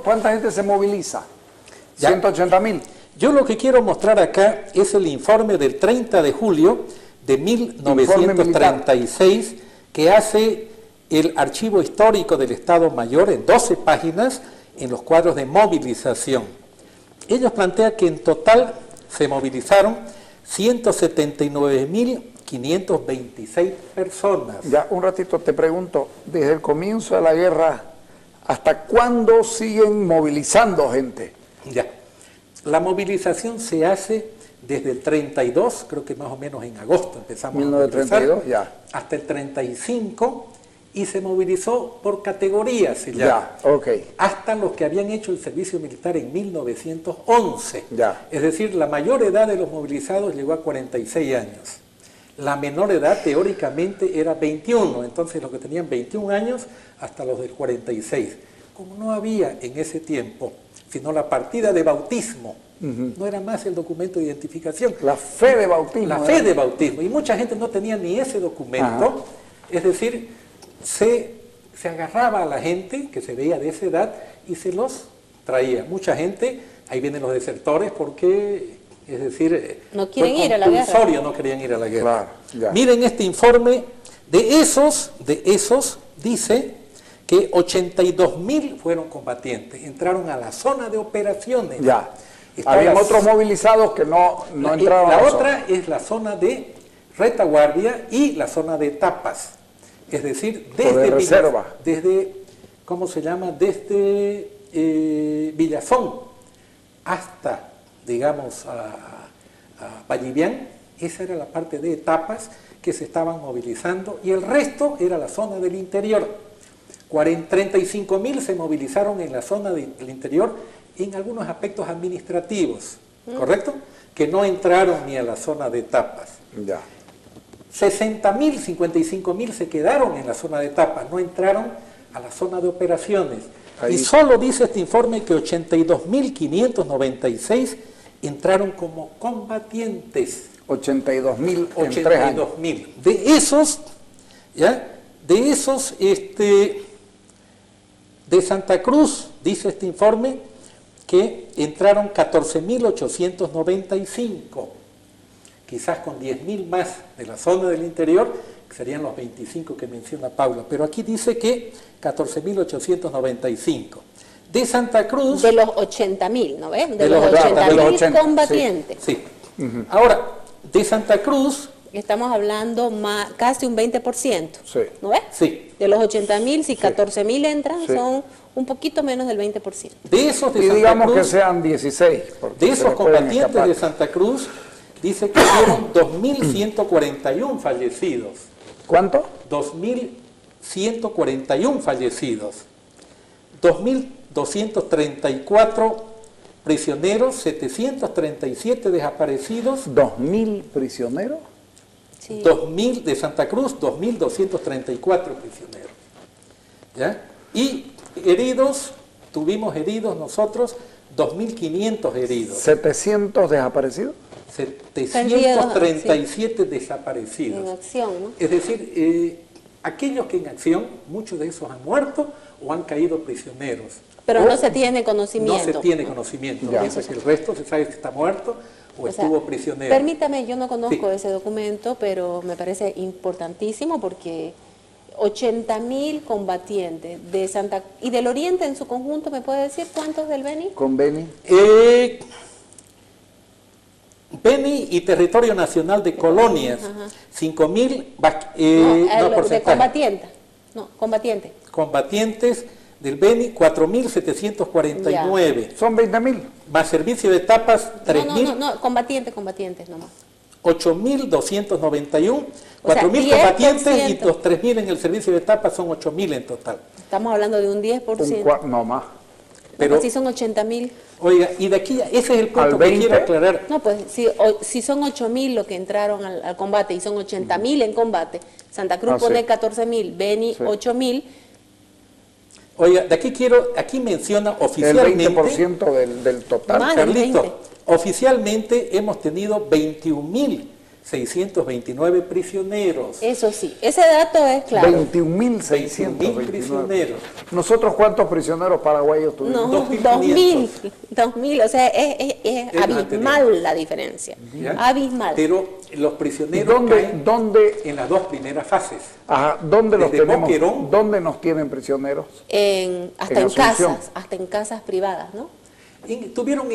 ¿Cuánta gente se moviliza? 180.000. Yo lo que quiero mostrar acá es el informe del 30 de julio de 1936 que hace el Archivo Histórico del Estado Mayor en 12 páginas en los cuadros de movilización. Ellos plantean que en total se movilizaron 179.526 personas. Ya, un ratito te pregunto, desde el comienzo de la guerra, ¿hasta cuándo siguen movilizando gente? Ya, la movilización se hace desde el 32, creo que más o menos en agosto empezamos 1932, a movilizar, ya. hasta el 35, y se movilizó por categorías, se llama, Ya, ok. hasta los que habían hecho el servicio militar en 1911. Ya. Es decir, la mayor edad de los movilizados llegó a 46 años. La menor edad teóricamente era 21, entonces los que tenían 21 años hasta los del 46. Como no había en ese tiempo sino la partida de bautismo, no era más el documento de identificación. La fe de bautismo. La fe de bautismo, y mucha gente no tenía ni ese documento. Ajá. Es decir, se agarraba a la gente que se veía de esa edad y se los traía. Mucha gente, ahí vienen los desertores porque, es decir, no quieren ir a la guerra. No querían ir a la guerra. Claro, ya. Miren este informe, de esos dice que 82.000 fueron combatientes, entraron a la zona de operaciones. Ya. Está Habían la- otros movilizados que no entraron La a la otra zona. es la zona de retaguardia y la zona de etapas. Es decir, de desde reserva. desde ¿cómo se llama? Desde Villazón hasta, digamos, a Vallivian. Esa era la parte de etapas que se estaban movilizando, y el resto era la zona del interior. 35.000 se movilizaron en la zona del interior en algunos aspectos administrativos, ¿correcto? Que no entraron ni a la zona de etapas. Ya. 60.000, 55.000 se quedaron en la zona de etapas, no entraron a la zona de operaciones. Ahí. Y solo dice este informe que 82.596 entraron como combatientes. 82.000 en 3 años. 82.000. De esos, ¿ya? De esos, de Santa Cruz, dice este informe, que entraron 14.895, quizás con 10.000 más de la zona del interior, que serían los 25 que menciona Paula, pero aquí dice que 14.895. De Santa Cruz... De los 80.000, ¿no ves? De los 80.000 combatientes. Sí. Ahora, de Santa Cruz... Estamos hablando casi un 20%, Sí. ¿no ves? Sí. De los 80.000, si 14.000 entran, Sí. son un poquito menos del 20%. De esos de Y Santa digamos Cruz, que sean 16. porque de se esos le pueden combatientes escapar. de Santa Cruz, dice que hubieron 2.141 fallecidos. ¿Cuánto? 2.141 fallecidos. 2.234 prisioneros, 737 desaparecidos. ¿2.000 prisioneros? Sí. 2.000 de Santa Cruz, 2.234 prisioneros. ¿Ya? Y heridos, tuvimos heridos nosotros, 2.500 heridos. 700 desaparecidos. 737 En desaparecidos. acción, ¿no? Es decir, aquellos que en acción, muchos de esos han muerto o han caído prisioneros. Pero O no se tiene conocimiento. No se tiene conocimiento. Ya. Piensa que el resto se sabe que está muerto o O sea, estuvo prisionero. Permítame, yo no conozco Sí. ese documento, pero me parece importantísimo porque 80.000 combatientes de Santa y del Oriente en su conjunto, ¿me puede decir cuántos del Beni? Con Beni. Beni y Territorio Nacional de Colonias, 5.000 de combatientes. No, combatientes. combatientes del Beni, 4.749. Son 20.000. Más servicio de etapas, 3.000. No, combatientes nomás. 8.291, O sea, 4.000 combatientes y 10%. los 3.000 en el servicio de etapas son 8.000 en total. Estamos hablando de un 10%. No más. Pero, si son 80.000. oiga, y de aquí, ese es el punto Al que 20. quiero aclarar. No, pues si son 8.000 los que entraron al combate y son 80.000 en combate, Santa Cruz pone sí. 14.000, Beni Sí. 8.000. Oiga, de aquí menciona El oficialmente... 20% del total. Más del Carlito, 20. oficialmente hemos tenido 21.000 629 prisioneros. Eso sí, ese dato es claro. 21.629 prisioneros. ¿Nosotros cuántos prisioneros paraguayos tuvimos? No, 2.000, o sea, es abismal la diferencia. ¿Ya? Abismal. Pero los ¿Y prisioneros caen dónde, en las dos primeras fases. ajá, dónde los Desde tenemos? Boquerón. ¿Dónde nos tienen prisioneros? Hasta en Asunción. casas, hasta en casas privadas, ¿no? Tuvieron,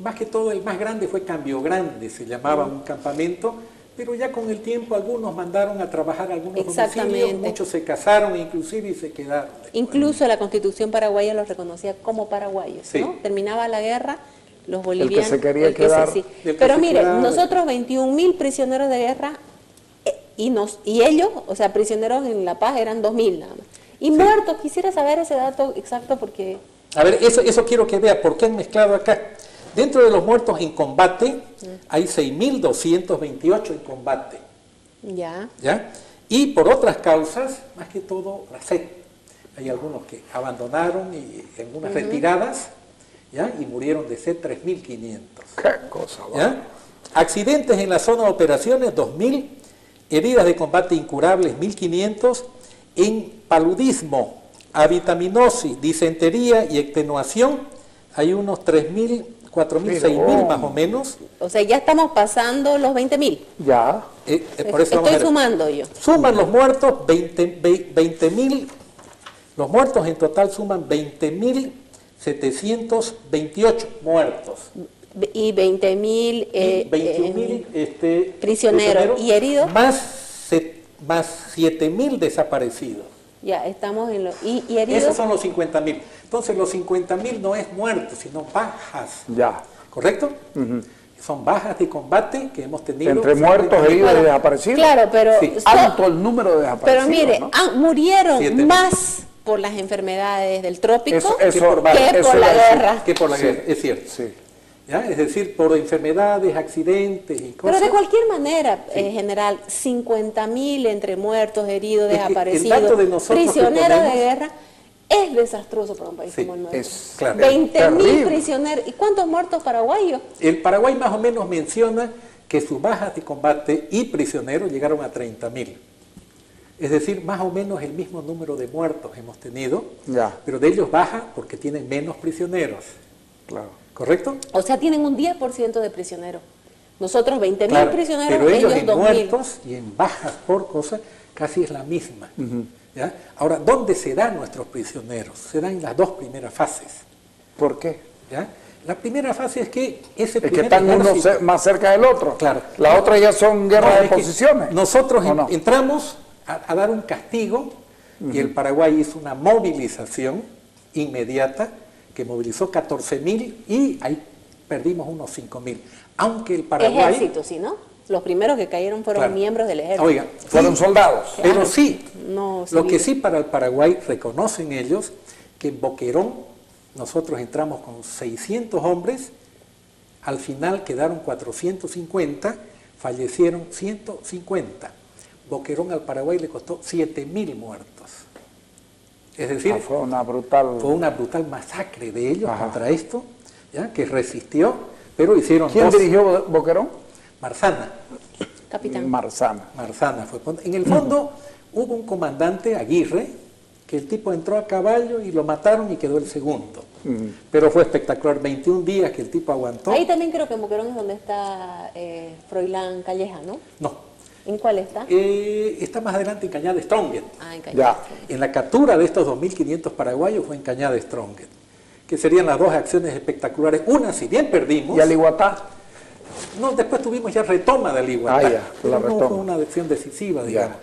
más que todo, el más grande fue Cambio Grande, se llamaba un campamento, pero ya con el tiempo algunos mandaron a trabajar a algunos Exactamente. domicilios, muchos se casaron inclusive y se quedaron. Incluso la Constitución paraguaya los reconocía como paraguayos, Sí. ¿no? Terminaba la guerra, los bolivianos... se quería quedar. El que Pero se mire, quedaba. nosotros 21.000 prisioneros de guerra y ellos, o sea, prisioneros en La Paz eran 2.000 nada más. Y muertos, quisiera saber ese dato exacto porque... A ver, eso quiero que vea, ¿por qué han mezclado acá? Dentro de los muertos en combate, hay 6.228 en combate, Ya. ¿ya? Y por otras causas, más que todo la sed. Hay algunos que abandonaron y algunas retiradas, ¿ya? Y murieron de sed 3.500. ¿Qué cosa? Va? ¿Ya? Accidentes en la zona de operaciones, 2.000. Heridas de combate incurables, 1.500. En paludismo, avitaminosis, disentería y extenuación, hay unos 3.000, 4.000, 6.000 más o menos. O sea, ya estamos pasando los 20.000. Ya. Por eso vamos a Estoy ver. sumando yo. Suman los muertos, 20.000. Los muertos en total suman 20.728 muertos. Y 20.000 Y 21.000 prisioneros. ¿Y heridos? Más 7.000 desaparecidos. Ya, estamos en los... ¿Y heridos? Esos son los 50.000. Entonces los 50.000 no es muertos, sino bajas. Ya. ¿Correcto? Son bajas de combate que hemos tenido. Entre muertos, heridos y desaparecidos. Claro, pero... Sí. Alto el número de desaparecidos. Pero mire, ¿no? murieron 7.000. más por las enfermedades del trópico que por que eso por la iba a decir. guerra. Que por la Sí. guerra, es cierto. Sí. ¿Ya? Es decir, por enfermedades, accidentes y Pero cosas. de cualquier manera, en general, 50.000 entre muertos, heridos, Es que el desaparecidos, dato de nosotros que prisioneros de ponemos- guerra, es desastroso para un país Sí, como el nuestro. es claro. 20.000 terrible. prisioneros. ¿Y cuántos muertos paraguayos? El Paraguay más o menos menciona que sus bajas de combate y prisioneros llegaron a 30.000. Es decir, más o menos el mismo número de muertos hemos tenido, Ya. pero de ellos baja porque tienen menos prisioneros. Claro. ¿Correcto? O sea, tienen un 10% de prisioneros. Nosotros 20.000 Claro, prisioneros, pero ellos en 2.000. muertos y en bajas por cosas casi es la misma. ¿Ya? Ahora, ¿dónde se dan nuestros prisioneros? Se dan en las dos primeras fases. ¿Por qué? ¿Ya? La primera fase es que ese Es que primer están uno ejército- más cerca del otro. Claro. La otra ya son guerras No, de es que posiciones. Nosotros ¿o no? entramos a dar un castigo y el Paraguay hizo una movilización inmediata que movilizó 14.000 y ahí perdimos unos 5.000. Aunque el Paraguay... Ejército, ¿sí, no? Los primeros que cayeron fueron Claro. miembros del ejército. Oiga, Fueron sí, soldados. pero Claro. sí, No, lo que civiles. sí para el Paraguay reconocen ellos que en Boquerón nosotros entramos con 600 hombres, al final quedaron 450, fallecieron 150. Boquerón al Paraguay le costó 7.000 muertos. Es decir, Fue una brutal. fue una brutal masacre de ellos Ajá. contra esto, ¿ya? Que resistió, pero hicieron ¿Quién dos. dirigió Boquerón? Marzana. Capitán. Marzana. Marzana fue. En el fondo hubo un comandante, Aguirre, que el tipo entró a caballo y lo mataron y quedó el segundo. Pero fue espectacular, 21 días que el tipo aguantó. Ahí también creo que en Boquerón es donde está Froilán Calleja, ¿no? No, ¿En cuál está? está más adelante en Cañada Stronget. Ah, en Calleja. Ya. En la captura de estos 2.500 paraguayos fue en Cañada Stronget, que serían las dos acciones espectaculares. Una, si bien perdimos, ¿Y Aliguatá? no, después tuvimos ya retoma del Iguatá, Ah, ya, pero la no retoma. fue una acción decisiva, Ya. digamos.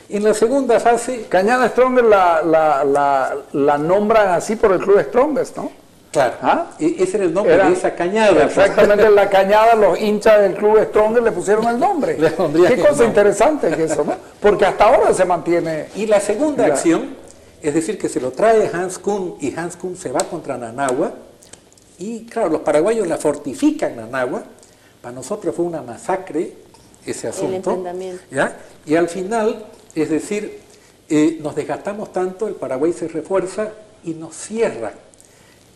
En la segunda fase, Cañada Strongest la nombran así por el Club Strongest, ¿no? claro, ¿Ah? ese era el nombre Era de esa cañada. Exactamente, en la cañada los hinchas del Club Strongest le pusieron el nombre. Le pondrían Qué el cosa nombre. interesante que eso, ¿no? Porque hasta ahora se mantiene. Y la segunda Ya. acción, es decir, que se lo trae Hans Kuhn y Hans Kuhn se va contra Nanagua. Y claro, los paraguayos la fortifican Nanagua. Para nosotros fue una masacre ese asunto. enfrentamiento. ¿Ya? Y al final, es decir, nos desgastamos tanto, el Paraguay se refuerza y nos cierra.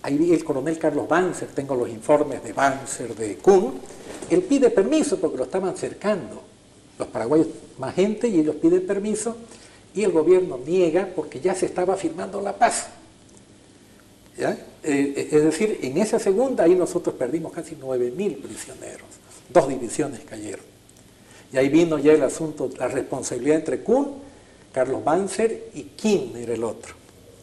Ahí vi el coronel Carlos Banzer, tengo los informes de Banzer, de Kuhn. Él pide permiso porque lo estaban cercando. Los paraguayos más gente y ellos piden permiso y el gobierno niega porque ya se estaba firmando la paz. ¿Ya? Es decir, en esa segunda ahí nosotros perdimos casi 9.000 prisioneros, 2 divisiones cayeron. Y ahí vino ya el asunto, la responsabilidad entre Kuhn, Carlos Banzer y Kim era el otro.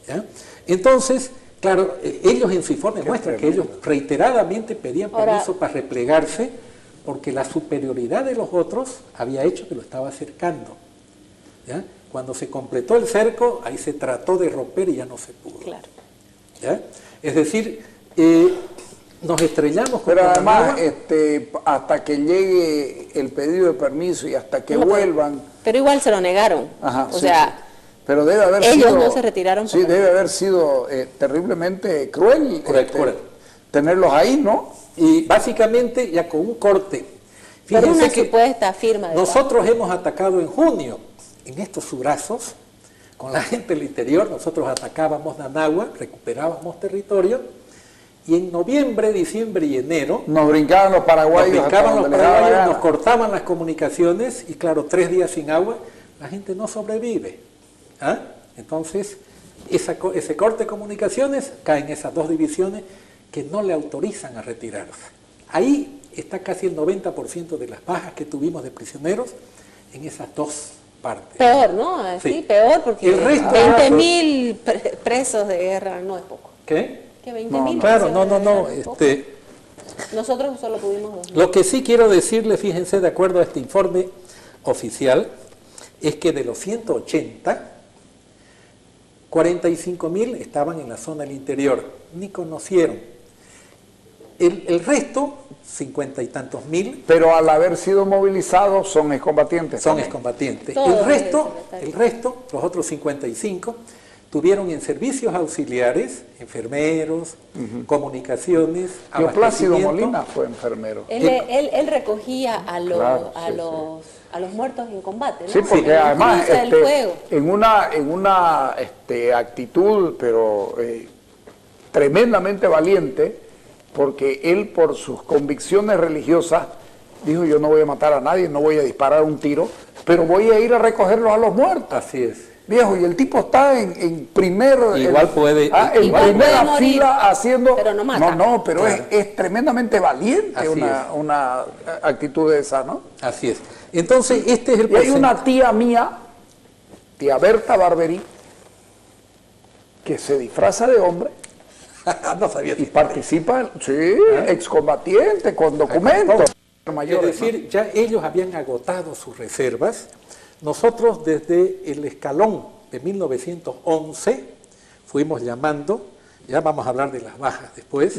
¿Ya? Entonces, claro, ellos en su informe muestran que ellos reiteradamente pedían permiso para replegarse porque la superioridad de los otros había hecho que lo estaba acercando. ¿Ya? Cuando se completó el cerco, ahí se trató de romper y ya no se pudo. Claro. ¿Ya? Es decir, nos estrellamos con Pero además, Managua. hasta que llegue el pedido de permiso y hasta que vuelvan... Pero igual se lo negaron. Ajá, o sí, sea, sí. Pero debe haber ellos sido... no se retiraron. Sí, debe haber sido terriblemente cruel Cruel. tenerlos ahí, ¿no? Y básicamente ya con un corte. Pero Fíjense una que supuesta firma de nosotros hemos atacado en junio, en estos subrazos, con la gente del interior, nosotros atacábamos Nanagua, recuperábamos territorio, y en noviembre, diciembre y enero Nos brincaban los paraguayos. nos brincaban hasta los donde les daba la paraguayos, nos gana. cortaban las comunicaciones, y claro, 3 días sin agua, la gente no sobrevive. ¿Ah? Entonces, ese corte de comunicaciones caen esas 2 divisiones que no le autorizan a retirarse. Ahí está casi el 90% de las bajas que tuvimos de prisioneros en esas 2 partes. Peor, ¿no? Así, Sí. peor, porque El resto- 20.000 presos de guerra no es poco. ¿Qué? Que 20.000 Claro, presos de no. guerra es poco. Nosotros solo tuvimos 2.000. Lo que sí quiero decirle, fíjense, de acuerdo a este informe oficial, es que de los 180, 45.000 estaban en la zona del interior, ni conocieron. El resto, 50 y tantos mil, Pero al haber sido movilizados son excombatientes. son también. excombatientes. Todo El resto, los otros 55, tuvieron en servicios auxiliares, enfermeros, comunicaciones, Tío Plácido abastecimiento. Molina fue enfermero. Él recogía a los, Claro, a sí, los, a los muertos en combate, ¿no? Sí, porque En la además cruza del fuego. en una actitud, pero tremendamente valiente, porque él por sus convicciones religiosas dijo: yo no voy a matar a nadie, no voy a disparar un tiro, pero voy a ir a recogerlos a los muertos. Así es. Viejo, y el tipo está en primer... Igual puede- en Igual primera puede morir, fila haciendo... pero no mata. No, pero Claro. es tremendamente valiente Así una actitud de esa, ¿no? Así es. Entonces, este es el Y hay una porcentaje. tía mía, tía Berta Barberí, que se disfraza de hombre No sabía. y participa, excombatiente, con documentos. Es Mayores, ¿no? decir, ya ellos habían agotado sus reservas. Nosotros desde el escalón de 1911 fuimos llamando, ya vamos a hablar de las bajas después,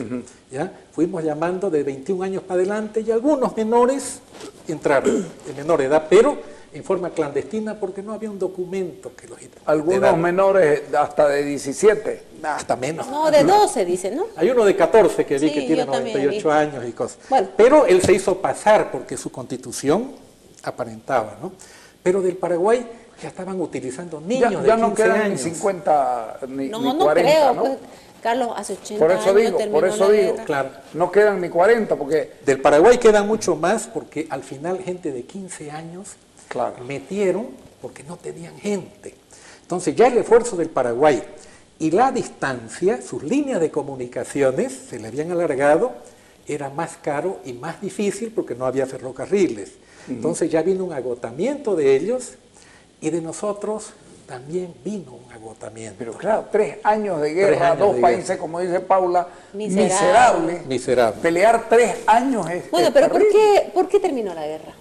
ya fuimos llamando de 21 años para adelante y algunos menores entraron de menor edad, pero en forma clandestina porque no había un documento que los Algunos edad. menores hasta de 17. Hasta menos. No, de 12 dicen, ¿no? Hay uno de 14 que vi Sí, que tiene yo también 98 vi. años y cosas. Bueno. Pero él se hizo pasar porque su constitución aparentaba, ¿no? Pero del Paraguay ya estaban utilizando niños Ya de 15 no quedan años. ni 50 ni No, 40, no creo, ¿no? pues, Carlos, hace 80 Por eso años digo, terminó por eso la digo. guerra. Claro. No quedan ni 40, porque... Del Paraguay quedan mucho más porque al final gente de 15 años Claro. metieron porque no tenían gente. Entonces ya el esfuerzo del Paraguay y la distancia, sus líneas de comunicaciones se le habían alargado, era más caro y más difícil porque no había ferrocarriles. Entonces ya vino un agotamiento de ellos y de nosotros también vino un agotamiento. Pero claro, 3 años de guerra, años 2 de países, guerra. como dice Paula, Miserable. miserables. Miserable. Pelear 3 años es Bueno, es pero terrible. ¿por qué terminó la guerra?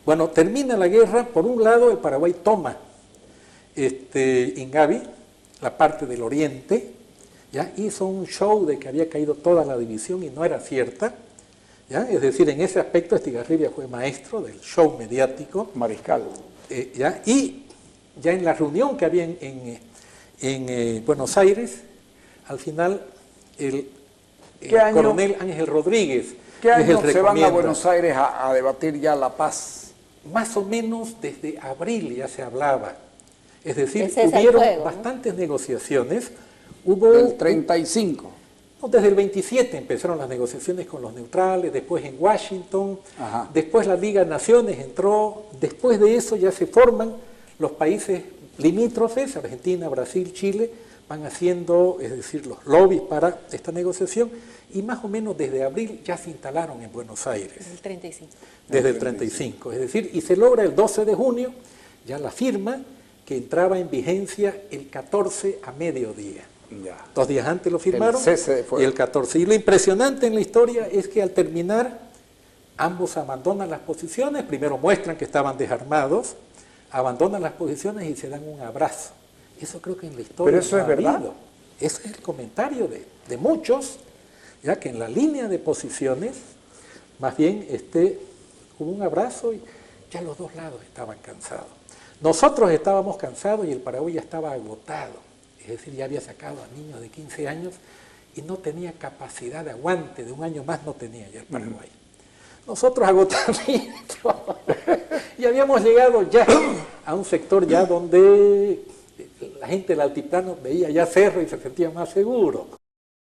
Bueno, termina la guerra, por un lado el Paraguay toma Ingavi, la parte del oriente, ¿ya? Hizo un show de que había caído toda la división y no era cierta, ¿ya? Es decir, en ese aspecto Estigarribia fue maestro del show mediático, Mariscal. ¿ya? Y ya en la reunión que había en Buenos Aires, al final el ¿Qué año? coronel Ángel Rodríguez ¿Qué es el año se van a recomienda. Buenos Aires a debatir ya la paz? Más o menos desde abril ya se hablaba. Es decir, Ese es el hubieron fuego, ¿no? bastantes negociaciones. Hubo Del 35. Desde el 27 empezaron las negociaciones con los neutrales, después en Washington, Ajá. después la Liga de Naciones entró, después de eso ya se forman los países limítrofes, Argentina, Brasil, Chile, van haciendo, es decir, los lobbies para esta negociación, y más o menos desde abril ya se instalaron en Buenos Aires. Desde el 35. Desde el 35, es decir, y se logra el 12 de junio, ya la firma, que entraba en vigencia el 14 a mediodía. Ya. 2 días antes lo firmaron, El cese de fuego. y el 14. Y lo impresionante en la historia es que al terminar, ambos abandonan las posiciones, primero muestran que estaban desarmados, abandonan las posiciones y se dan un abrazo. Eso creo que en la historia Pero eso no es ha verdad. habido. Ese es el comentario de muchos, ya que en la línea de posiciones, más bien hubo un abrazo y ya los dos lados estaban cansados. Nosotros estábamos cansados y el Paraguay ya estaba agotado. Es decir, ya había sacado a niños de 15 años y no tenía capacidad de aguante, de un año más no tenía ya el Paraguay. Nosotros agotamiento, y habíamos llegado ya a un sector ya donde la gente del altiplano veía ya cerro y se sentía más seguro.